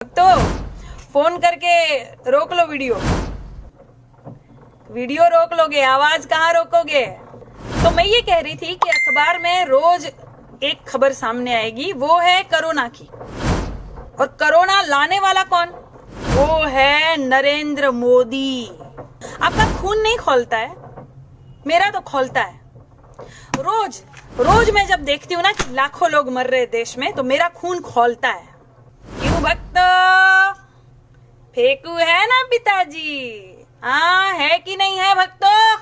तो फोन करके रोक लो वीडियो रोक लोगे, आवाज कहाँ रोकोगे। तो मैं ये कह रही थी कि अखबार में रोज एक खबर सामने आएगी, वो है कोरोना की। और कोरोना लाने वाला कौन? वो है नरेंद्र मोदी। आपका खून नहीं खौलता है, मेरा तो खौलता है। रोज रोज मैं जब देखती हूँ ना कि लाखों लोग मर रहे देश में, तो मेरा खून खौलता है। क्यों भक्तों, फेकू है ना पिताजी? हाँ, है कि नहीं है भक्तों?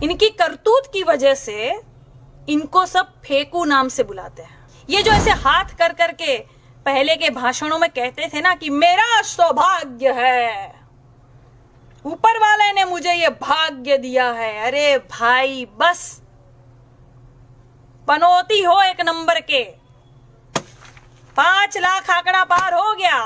इनकी करतूत की वजह से इनको सब फेकू नाम से बुलाते हैं। ये जो ऐसे हाथ कर करके पहले के भाषणों में कहते थे ना कि मेरा सौभाग्य है, ऊपर वाले ने मुझे ये भाग्य दिया है। अरे भाई, बस पनौती हो एक नंबर के। 5 लाख आंकड़ा पार हो गया।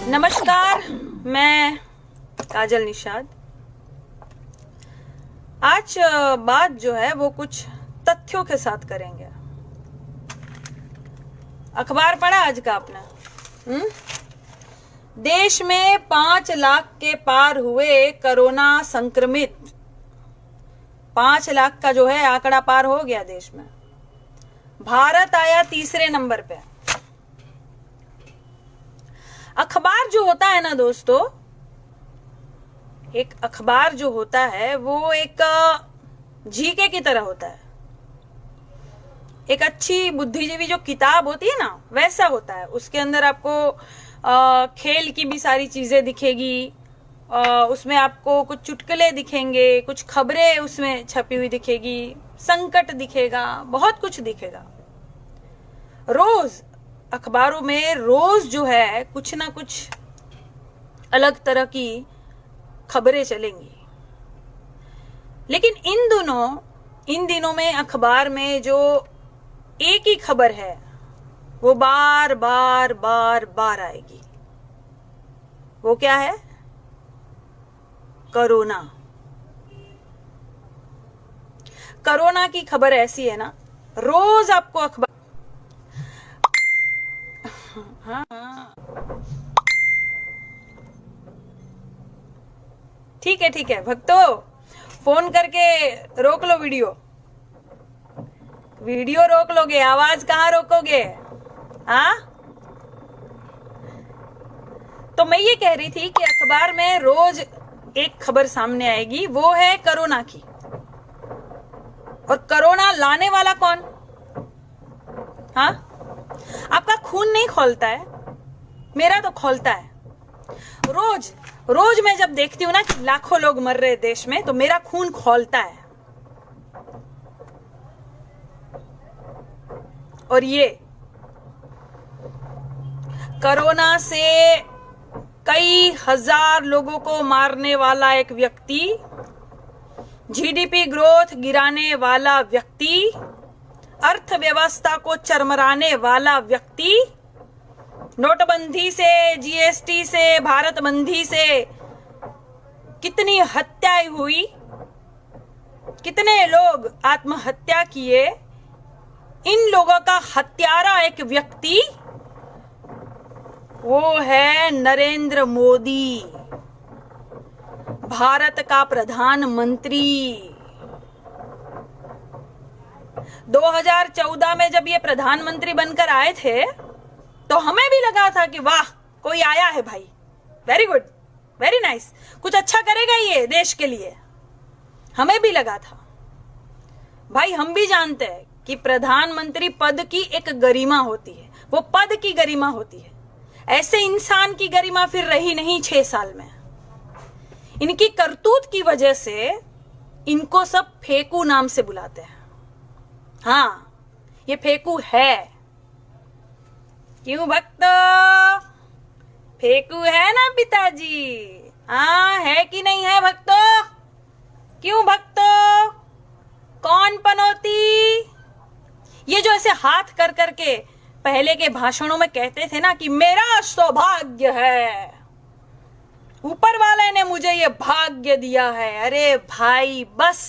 नमस्कार, मैं काजल निषाद। आज बात जो है वो कुछ तथ्यों के साथ करेंगे। अखबार पढ़ा आज का आपने? देश में 5 लाख के पार हुए कोरोना संक्रमित। 5 लाख का जो है आंकड़ा पार हो गया देश में। भारत आया तीसरे नंबर पे। अखबार जो होता है ना दोस्तों, एक अखबार जो होता है वो एक जीके की तरह होता है। एक अच्छी बुद्धिजीवी जो किताब होती है ना, वैसा होता है। उसके अंदर आपको खेल की भी सारी चीजें दिखेगी, उसमें आपको कुछ चुटकुले दिखेंगे, कुछ खबरें उसमें छपी हुई दिखेगी, संकट दिखेगा, बहुत कुछ दिखेगा। रोज अखबारों में रोज जो है कुछ ना कुछ अलग तरह की खबरें चलेंगी। लेकिन इन दिनों में अखबार में जो एक ही खबर है वो बार बार आएगी। वो क्या है? कोरोना की खबर ऐसी है ना, रोज आपको अखबार। हाँ, ठीक है भक्तों, फोन करके रोक लो वीडियो रोक लोगे, आवाज कहाँ रोकोगे। हाँ, तो मैं ये कह रही थी कि अखबार में रोज एक खबर सामने आएगी, वो है कोरोना की। और कोरोना लाने वाला कौन? हाँ, आपका खून नहीं खौलता है, मेरा तो खौलता है। रोज मैं जब देखती हूँ ना कि लाखों लोग मर रहे देश में, तो मेरा खून खौलता है। और ये कोरोना से कई हजार लोगों को मारने वाला एक व्यक्ति, जीडीपी ग्रोथ गिराने वाला व्यक्ति, अर्थव्यवस्था को चरमराने वाला व्यक्ति, नोटबंदी से, जीएसटी से, भारत बंदी से कितनी हत्याएं हुई, कितने लोग आत्महत्या किए। इन लोगों का हत्यारा एक व्यक्ति वो है नरेंद्र मोदी, भारत का प्रधानमंत्री। 2014 में जब ये प्रधानमंत्री बनकर आए थे, तो हमें भी लगा था कि वाह, कोई आया है भाई, वेरी गुड, वेरी नाइस, कुछ अच्छा करेगा ये देश के लिए। हमें भी लगा था भाई। हम भी जानते हैं कि प्रधानमंत्री पद की एक गरिमा होती है, वो पद की गरिमा होती है। ऐसे इंसान की गरिमा फिर रही नहीं 6 साल में। इनकी करतूत की वजह से इनको सब फेकू नाम से बुलाते हैं। हाँ, ये फेकू है। क्यों भक्तों, फेकू है ना पिताजी? हाँ, है कि नहीं है भक्तों? क्यों भक्तों, कौन पनौती? ये जो ऐसे हाथ कर करके पहले के भाषणों में कहते थे ना कि मेरा सौभाग्य है, ऊपर वाले ने मुझे ये भाग्य दिया है। अरे भाई बस,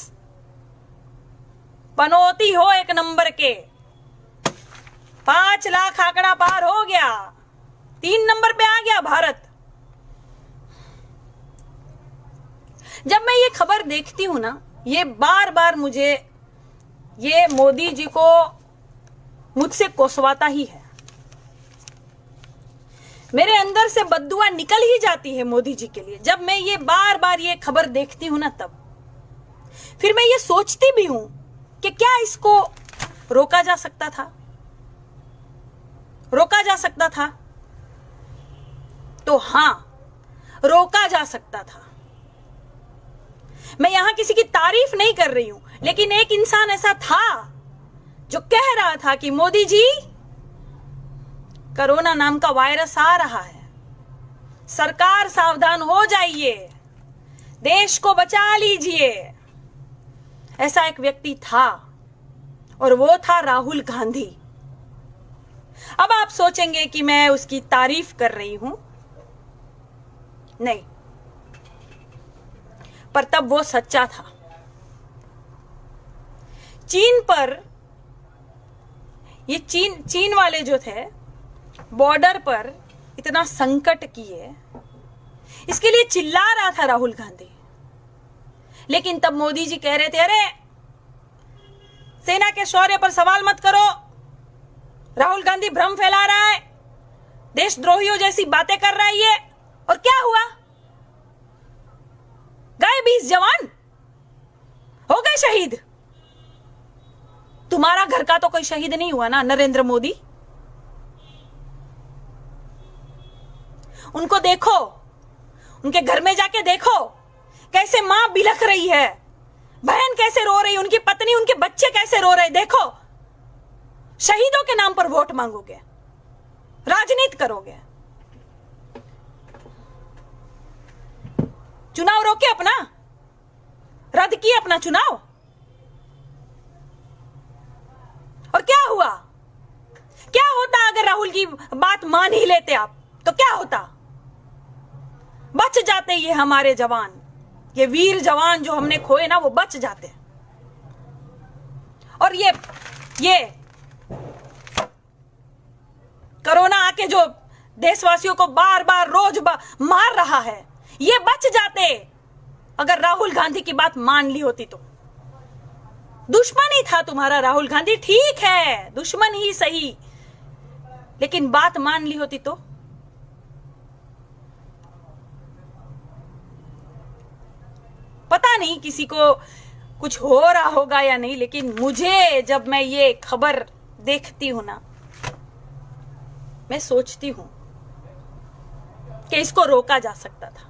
पनौती हो एक नंबर के। 5 लाख आंकड़ा पार हो गया, 3 नंबर पे आ गया भारत। जब मैं ये खबर देखती हूं ना, ये बार बार मुझे ये मोदी जी को मुझसे कोसवाता ही है। मेरे अंदर से बद्दुआ निकल ही जाती है मोदी जी के लिए जब मैं ये बार बार ये खबर देखती हूं ना। तब फिर मैं ये सोचती भी हूं कि क्या इसको रोका जा सकता था, रोका जा सकता था। तो हां, रोका जा सकता था। मैं यहां किसी की तारीफ नहीं कर रही हूं, लेकिन एक इंसान ऐसा था जो कह रहा था कि मोदी जी, कोरोना नाम का वायरस आ रहा है, सरकार सावधान हो जाइए, देश को बचा लीजिए। ऐसा एक व्यक्ति था और वो था राहुल गांधी। अब आप सोचेंगे कि मैं उसकी तारीफ कर रही हूं, नहीं, पर तब वो सच्चा था। चीन पर, ये चीन वाले जो थे बॉर्डर पर इतना संकट किए, इसके लिए चिल्ला रहा था राहुल गांधी। लेकिन तब मोदी जी कह रहे थे, अरे सेना के शौर्य पर सवाल मत करो, राहुल गांधी भ्रम फैला रहा है, देशद्रोहियों जैसी बातें कर रहा है ये। और क्या हुआ? गए 20 जवान, हो गए शहीद। तुम्हारा घर का तो कोई शहीद नहीं हुआ ना, नरेंद्र मोदी। उनको देखो, उनके घर में जाके देखो कैसे मां बिलख रही है, बहन कैसे रो रही है, उनकी पत्नी, उनके बच्चे कैसे रो रहे। देखो, शहीदों के नाम पर वोट मांगोगे, राजनीति करोगे। चुनाव रोके अपना, रद्द किए अपना चुनाव। और क्या हुआ? क्या होता अगर राहुल की बात मान ही लेते आप, तो क्या होता? बच जाते ये हमारे जवान, ये वीर जवान जो हमने खोए ना, वो बच जाते। और ये कोरोना आके जो देशवासियों को बार बार रोज मार रहा है, ये बच जाते अगर राहुल गांधी की बात मान ली होती तो। दुश्मन ही था तुम्हारा राहुल गांधी, ठीक है, दुश्मन ही सही, लेकिन बात मान ली होती तो। पता नहीं किसी को कुछ हो रहा होगा या नहीं, लेकिन मुझे जब मैं ये खबर देखती हूं ना, मैं सोचती हूं कि इसको रोका जा सकता था।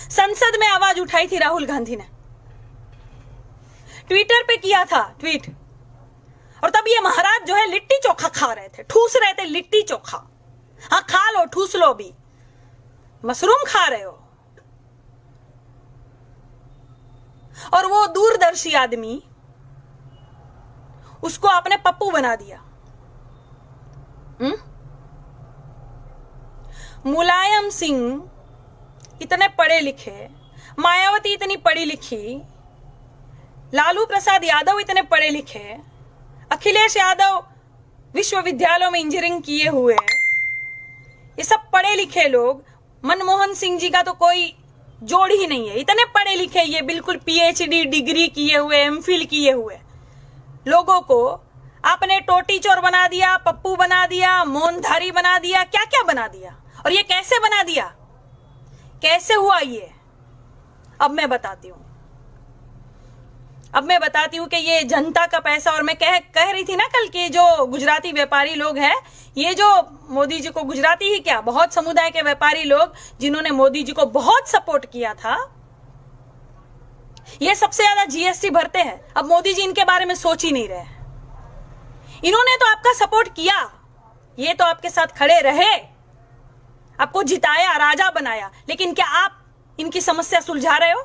संसद में आवाज उठाई थी राहुल गांधी ने, ट्विटर पे किया था ट्वीट। और तब ये महाराज जो है लिट्टी चोखा खा रहे थे, ठूस रहे थे लिट्टी चोखा। हाँ, खा लो, ठूस लो, भी मशरूम खा रहे हो। और वो दूरदर्शी आदमी, उसको आपने पप्पू बना दिया। मुलायम सिंह इतने पढ़े लिखे, मायावती इतनी पढ़ी लिखी, लालू प्रसाद यादव इतने पढ़े लिखे, अखिलेश यादव विश्वविद्यालयों में इंजीनियरिंग किए हुए, ये सब पढ़े लिखे लोग, मनमोहन सिंह जी का तो कोई जोड़ ही नहीं है। इतने पढ़े लिखे, ये बिल्कुल पीएचडी डिग्री किए हुए, एमफिल किए हुए लोगों को आपने टोटी चोर बना दिया, पप्पू बना दिया, मौनधारी बना दिया, क्या क्या बना दिया। और ये कैसे बना दिया, कैसे हुआ ये, अब मैं बताती हूं। अब मैं बताती हूं कि ये जनता का पैसा, और मैं कह रही थी ना कल के जो गुजराती व्यापारी लोग हैं, ये जो मोदी जी को, गुजराती ही क्या, बहुत समुदाय के व्यापारी लोग जिन्होंने मोदी जी को बहुत सपोर्ट किया था, ये सबसे ज्यादा जीएसटी भरते हैं। अब मोदी जी इनके बारे में सोच ही नहीं रहे। इन्होंने तो आपका सपोर्ट किया, ये तो आपके साथ खड़े रहे, आपको जिताया, राजा बनाया, लेकिन क्या आप इनकी समस्या सुलझा रहे हो?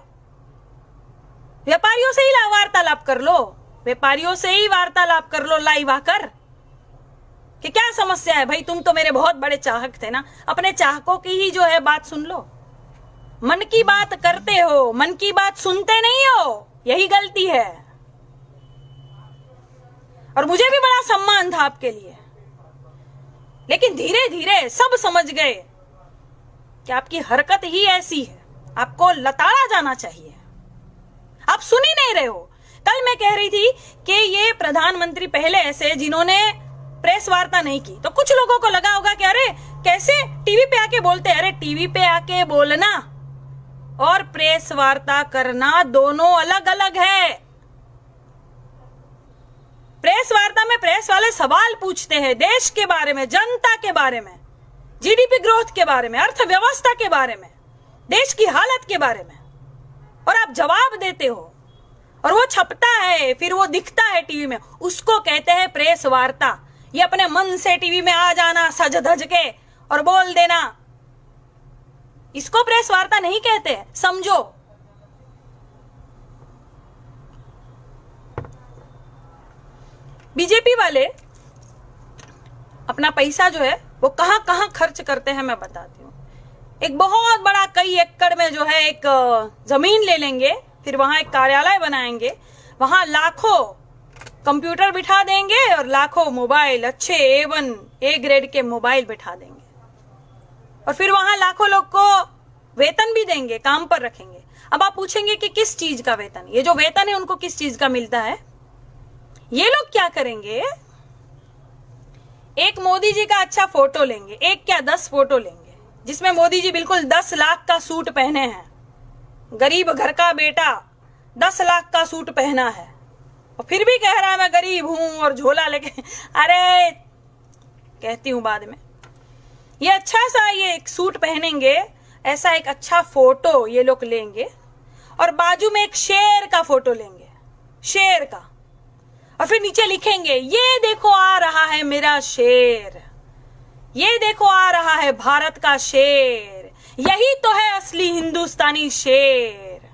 व्यापारियों से ही वार्तालाप कर लो, व्यापारियों से ही वार्तालाप कर लो लाइव आकर कि क्या समस्या है भाई, तुम तो मेरे बहुत बड़े चाहक थे ना, अपने चाहकों की ही जो है बात सुन लो। मन की बात करते हो, मन की बात सुनते नहीं हो, यही गलती है। और मुझे भी बड़ा सम्मान था आपके लिए, लेकिन धीरे धीरे सब समझ गए कि आपकी हरकत ही ऐसी है, आपको लताड़ा जाना चाहिए। आप सुन ही नहीं रहे हो। कल मैं कह रही थी कि ये प्रधानमंत्री पहले ऐसे जिन्होंने प्रेस वार्ता नहीं की, तो कुछ लोगों को लगा होगा कि अरे कैसे टीवी पे आके बोलते हैं। अरे टीवी पे आके बोलना और प्रेस वार्ता करना दोनों अलग अलग है। प्रेस वार्ता में प्रेस वाले सवाल पूछते हैं देश के बारे में, जनता के बारे में, जीडीपी ग्रोथ के बारे में, अर्थव्यवस्था के बारे में, देश की हालत के बारे में, और आप जवाब देते हो और वो छपता है, फिर वो दिखता है टीवी में, उसको कहते हैं प्रेस वार्ता। ये अपने मन से टीवी में आ जाना सज धज के और बोल देना, इसको प्रेस वार्ता नहीं कहते। समझो, बीजेपी वाले अपना पैसा जो है वो कहां कहां खर्च करते हैं मैं बताती हूँ। एक बहुत बड़ा कई एकड़ में जो है एक जमीन ले लेंगे, फिर वहां एक कार्यालय बनाएंगे, वहां लाखों कंप्यूटर बिठा देंगे और लाखों मोबाइल, अच्छे A1 A ग्रेड के मोबाइल बिठा देंगे, और फिर वहां लाखों लोग को वेतन भी देंगे, काम पर रखेंगे। अब आप पूछेंगे कि किस चीज का वेतन, ये जो वेतन है उनको किस चीज का मिलता है। ये लोग क्या करेंगे, एक मोदी जी का अच्छा फोटो लेंगे, एक क्या 10 फोटो लेंगे जिसमें मोदी जी बिल्कुल 10 लाख का सूट पहने हैं, गरीब घर का बेटा 10 लाख का सूट पहना है और फिर भी कह रहा है मैं गरीब हूं और झोला लेके। अरे कहती हूं बाद में, ये अच्छा सा ये एक सूट पहनेंगे, ऐसा एक अच्छा फोटो ये लोग लेंगे और बाजू में एक शेर का फोटो लेंगे, शेर का, और फिर नीचे लिखेंगे ये देखो आ रहा है मेरा शेर, ये देखो आ रहा है भारत का शेर, यही तो है असली हिंदुस्तानी शेर।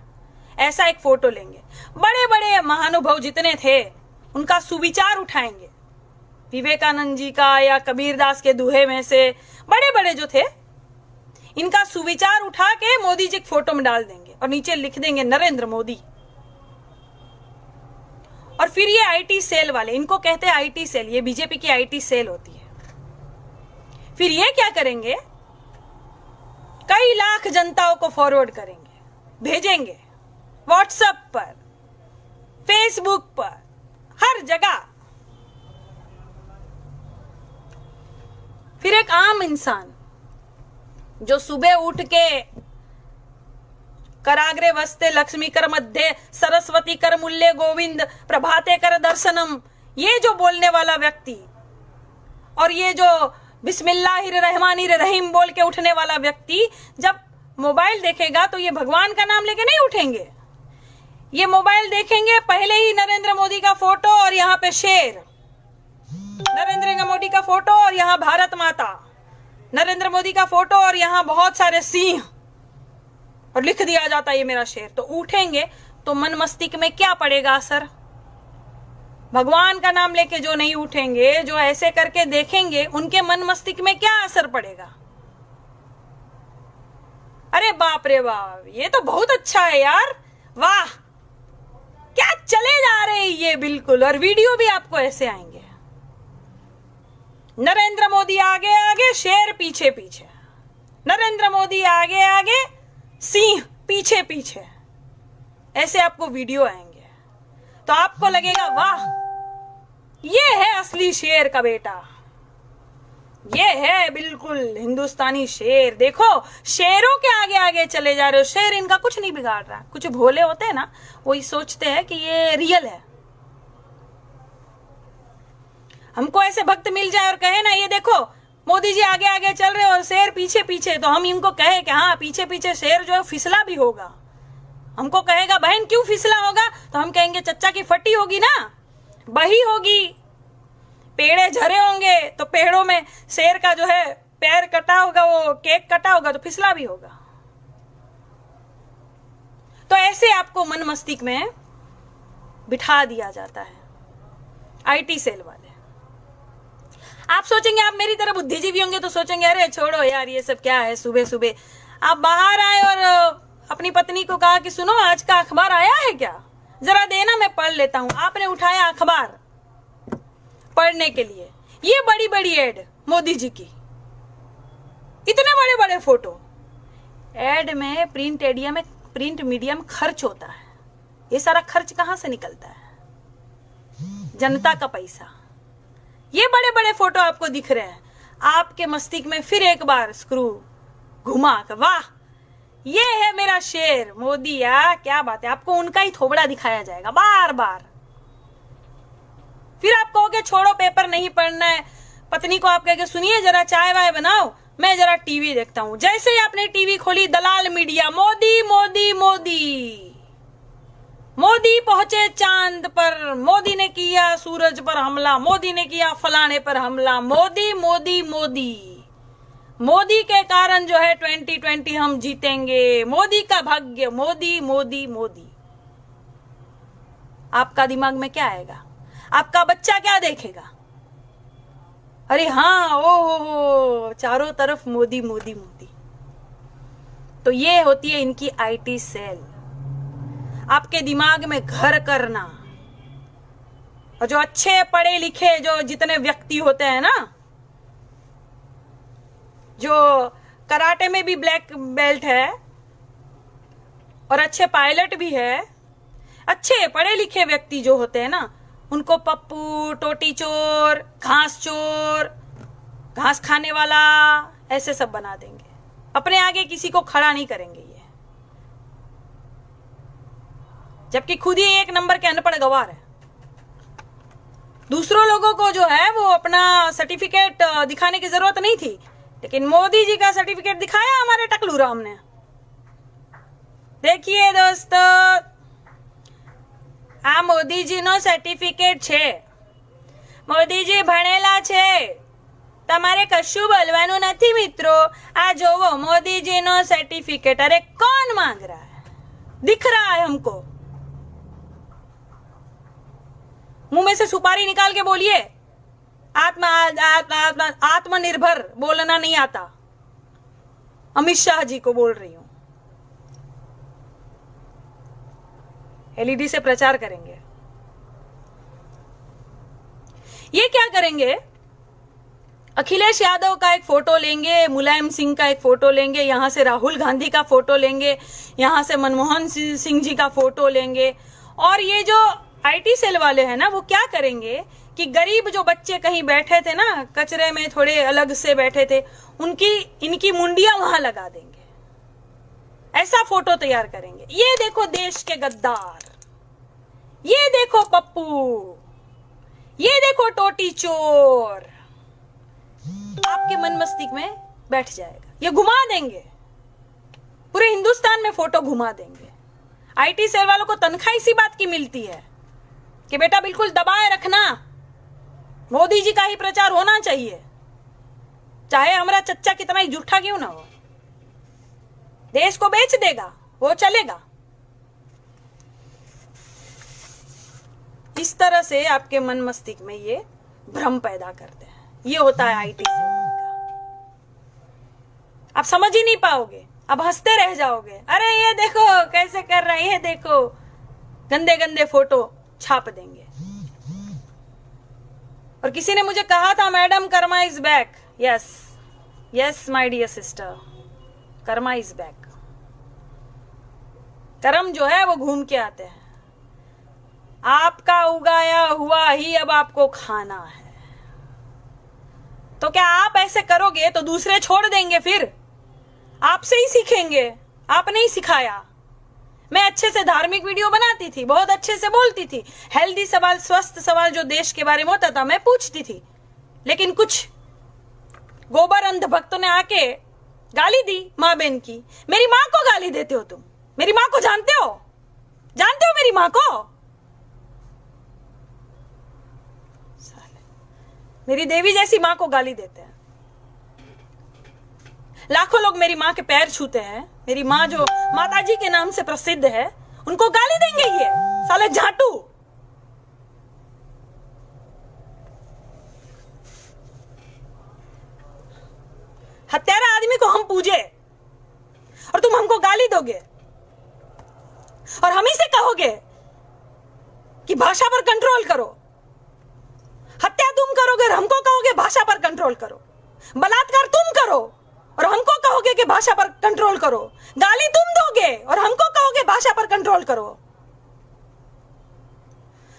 ऐसा एक फोटो लेंगे। बड़े बड़े महानुभव जितने थे उनका सुविचार उठाएंगे, विवेकानंद जी का या कबीरदास के दोहे में से बड़े बड़े जो थे, इनका सुविचार उठा के मोदी जी के फोटो में डाल देंगे और नीचे लिख देंगे नरेंद्र मोदी। और फिर ये आईटी सेल वाले, इनको कहते हैं आईटी सेल, ये बीजेपी की आईटी सेल होती है। फिर ये क्या करेंगे, कई लाख जनताओं को फॉरवर्ड करेंगे, भेजेंगे व्हाट्सएप पर, फेसबुक पर, हर जगह। फिर एक आम इंसान जो सुबह उठ के कराग्रे वस्ते लक्ष्मी कर मध्य सरस्वती कर मूल्य गोविंद प्रभाते कर दर्शनम, ये जो बोलने वाला व्यक्ति और ये जो बिस्मिल्लाहिर्रहमानिर्रहीम बोल के उठने वाला व्यक्ति जब मोबाइल देखेगा तो ये भगवान का नाम लेके नहीं उठेंगे। ये मोबाइल देखेंगे, पहले ही नरेंद्र मोदी का फोटो और यहाँ पे शेर, नरेंद्र मोदी का फोटो और यहाँ भारत माता, नरेंद्र मोदी का फोटो और यहाँ बहुत सारे सिंह, और लिख दिया जाता है ये मेरा शेर। तो उठेंगे तो मन मस्तिष्क में क्या पड़ेगा असर? भगवान का नाम लेके जो नहीं उठेंगे, जो ऐसे करके देखेंगे, उनके मन मस्तिष्क में क्या असर पड़ेगा? अरे बाप रे बाप, ये तो बहुत अच्छा है यार, वाह क्या चले जा रहे हैं ये, बिल्कुल। और वीडियो भी आपको ऐसे आएंगे, नरेंद्र मोदी आगे आगे, शेर पीछे पीछे, नरेंद्र मोदी आगे आगे, सिंह पीछे पीछे, ऐसे आपको वीडियो आएंगे। तो आपको लगेगा वाह, ये है असली शेर का बेटा, ये है बिल्कुल हिंदुस्तानी शेर। देखो शेरों के आगे आगे चले जा रहे हो, शेर इनका कुछ नहीं बिगाड़ रहा। कुछ भोले होते हैं ना, वही सोचते हैं कि ये रियल है। हमको ऐसे भक्त मिल जाए और कहे ना ये देखो मोदी जी आगे आगे चल रहे और शेर पीछे पीछे, तो हम इनको कहे कि हाँ पीछे पीछे शेर जो है फिसला भी होगा। हमको कहेगा बहन क्यों फिसला होगा, तो हम कहेंगे चच्चा की फटी होगी ना, बही होगी, पेड़े झरे होंगे तो पेड़ों में शेर का जो है पैर कटा होगा, वो केक कटा होगा तो फिसला भी होगा। तो ऐसे आपको मन मस्तिष्क में बिठा दिया जाता है। आईटी सेल वाले। आप सोचेंगे, आप मेरी तरह बुद्धिजीवी होंगे तो सोचेंगे अरे छोड़ो यार ये सब क्या है, सुबह सुबह आप बाहर आए और अपनी पत्नी को कहा कि सुनो आज का अखबार आया है क्या, जरा देना मैं पढ़ लेता हूं। आपने उठाया अखबार पढ़ने के लिए, ये बड़ी बड़ी एड मोदी जी की, इतने बड़े बड़े फोटो। एड में प्रिंट मीडिया में खर्च होता है, ये सारा खर्च कहां से निकलता है? जनता का पैसा। ये बड़े बड़े फोटो आपको दिख रहे हैं, आपके मस्तिष्क में फिर एक बार स्क्रू घुमा कर वाह ये है मेरा शेर मोदी, यार क्या बात है। आपको उनका ही थोबड़ा दिखाया जाएगा बार बार। फिर आप कहोगे छोड़ो पेपर नहीं पढ़ना है, पत्नी को आप कहोगे सुनिए जरा चाय वाय बनाओ, मैं जरा टीवी देखता हूं। जैसे ही आपने टीवी खोली, दलाल मीडिया, मोदी मोदी मोदी, मोदी पहुंचे चांद पर, मोदी ने किया सूरज पर हमला, मोदी ने किया फलाने पर हमला, मोदी मोदी मोदी, मोदी के कारण जो है 2020 हम जीतेंगे, मोदी का भाग्य, मोदी मोदी मोदी। आपका दिमाग में क्या आएगा? आपका बच्चा क्या देखेगा? अरे हाँ, ओ चारों तरफ मोदी मोदी मोदी। तो ये होती है इनकी आईटी सेल, आपके दिमाग में घर करना। और जो अच्छे पढ़े लिखे जो जितने व्यक्ति होते हैं ना, जो कराटे में भी ब्लैक बेल्ट है और अच्छे पायलट भी है, अच्छे पढ़े लिखे व्यक्ति जो होते हैं ना, उनको पप्पू, टोटी चोर, घास चोर, घास खाने वाला, ऐसे सब बना देंगे। अपने आगे किसी को खड़ा नहीं करेंगे ये, जबकि खुद ही एक नंबर के अनपढ़ गवार है। दूसरों लोगों को जो है वो अपना सर्टिफिकेट दिखाने की जरूरत नहीं थी, लेकिन मोदी जी का सर्टिफिकेट दिखाया हमारे टकलू राम ने। देखिए दोस्तों, आ मोदीजी नो सर्टिफिकेट छे, મોદીજી ભણેલા છે, તમારે કશું બોલવાનું નથી મિત્રો। આ જોવો મોદીજીનો સર્ટિફિકેટ। अरे कौन मांग रहा है? दिख रहा है हमको। मुंह में से सुपारी निकाल के बोलिए, आत्मनिर्भर बोलना नहीं आता। अमित शाह जी को बोल रही हूं, एलईडी से प्रचार करेंगे। ये क्या करेंगे? अखिलेश यादव का एक फोटो लेंगे, मुलायम सिंह का एक फोटो लेंगे, यहां से राहुल गांधी का फोटो लेंगे, यहां से मनमोहन सिंह जी का फोटो लेंगे। और ये जो आईटी सेल वाले हैं ना, वो क्या करेंगे कि गरीब जो बच्चे कहीं बैठे थे ना, कचरे में थोड़े अलग से बैठे थे, इनकी मुंडियां वहां लगा देंगे। ऐसा फोटो तैयार करेंगे। ये देखो देश के गद्दार, ये देखो पप्पू, ये देखो टोटी चोर। आपके मन मस्तिष्क में बैठ जाएगा। ये घुमा देंगे, पूरे हिंदुस्तान में फोटो घुमा देंगे। आईटी सेल वालों को तनख्वाह इसी बात की मिलती है कि बेटा बिल्कुल दबाए रखना, मोदी जी का ही प्रचार होना चाहिए, चाहे हमारा चच्चा कितना ही झूठा क्यों ना हो। देश को बेच देगा, वो चलेगा। इस तरह से आपके मन मस्तिष्क में ये भ्रम पैदा करते हैं। ये होता है आईटी सेल का। आप समझ ही नहीं पाओगे, अब हंसते रह जाओगे। अरे ये देखो कैसे कर रहा है, ये देखो, गंदे गंदे फोटो छाप देंगे। और किसी ने मुझे कहा था, madam karma is back. Yes yes my dear sister, karma is back. कर्म जो है वो घूम के आते हैं। आपका उगाया हुआ ही अब आपको खाना है। तो क्या आप ऐसे करोगे तो दूसरे छोड़ देंगे? फिर आपसे ही सीखेंगे। आपने ही सिखाया। मैं अच्छे से धार्मिक वीडियो बनाती थी, बहुत अच्छे से बोलती थी, हेल्दी सवाल, स्वस्थ सवाल जो देश के बारे में होता था मैं पूछती थी। लेकिन कुछ गोबर अंध भक्तों ने आके गाली दी माँ बहन की। मेरी माँ को गाली देते हो तुम? मेरी माँ को जानते हो? जानते हो मेरी माँ को? मेरी देवी जैसी माँ को गाली देते हैं। लाखों लोग मेरी माँ के पैर छूते हैं। मेरी माँ जो माताजी के नाम से प्रसिद्ध है, उनको गाली देंगे ये साले झाटू। हत्यारा आदमी को हम पूजे और तुम हमको गाली दोगे और हम ही से कहोगे कि भाषा पर कंट्रोल करो। हत्या तुम करोगे और हमको कहोगे भाषा पर कंट्रोल करो। बलात्कार तुम करो और हमको कहोगे कि भाषा पर कंट्रोल करो। गाली तुम दोगे और हमको कहोगे भाषा पर कंट्रोल करो।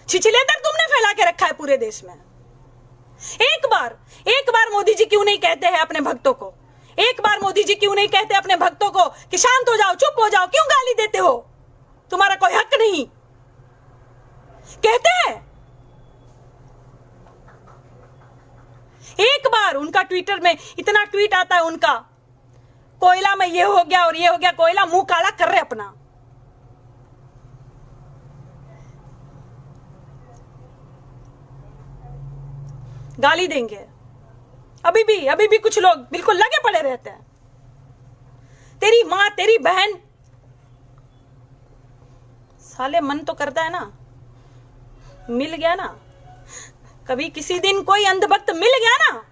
छिछलेतर तुमने फैला के रखा है पूरे देश में। एक बार मोदी जी क्यों नहीं कहते हैं अपने भक्तों को, एक बार मोदी जी क्यों नहीं कहते अपने भक्तों को कि शांत हो जाओ, चुप हो जाओ, क्यों गाली देते हो, तुम्हारा कोई हक नहीं। कहते हैं एक बार उनका ट्विटर में इतना ट्वीट आता है उनका, कोयला में ये हो गया और ये हो गया, कोयला मुंह काला कर रहे अपना। गाली देंगे। अभी भी कुछ लोग बिल्कुल लगे पड़े रहते हैं। तेरी मां, तेरी बहन, साले मन तो करता है ना, मिल गया ना, कभी किसी दिन कोई अंधभक्त मिल गया ना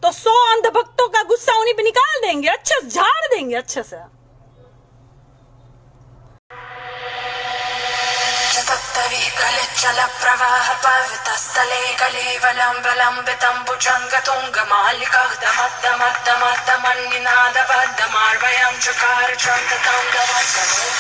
तो 100 अंधभक्तों का गुस्सा उन्हीं पे निकाल देंगे, अच्छे से झाड़ देंगे अच्छे से। चल प्रवाह पर्वतस्थले कलेवलम्बलम्बितं भुजङ्गतुङ्गमालिकः दमद्दमद्दमद्दमन्निनादबद्धमार्वयं चकार चन्दतं गमद्दमो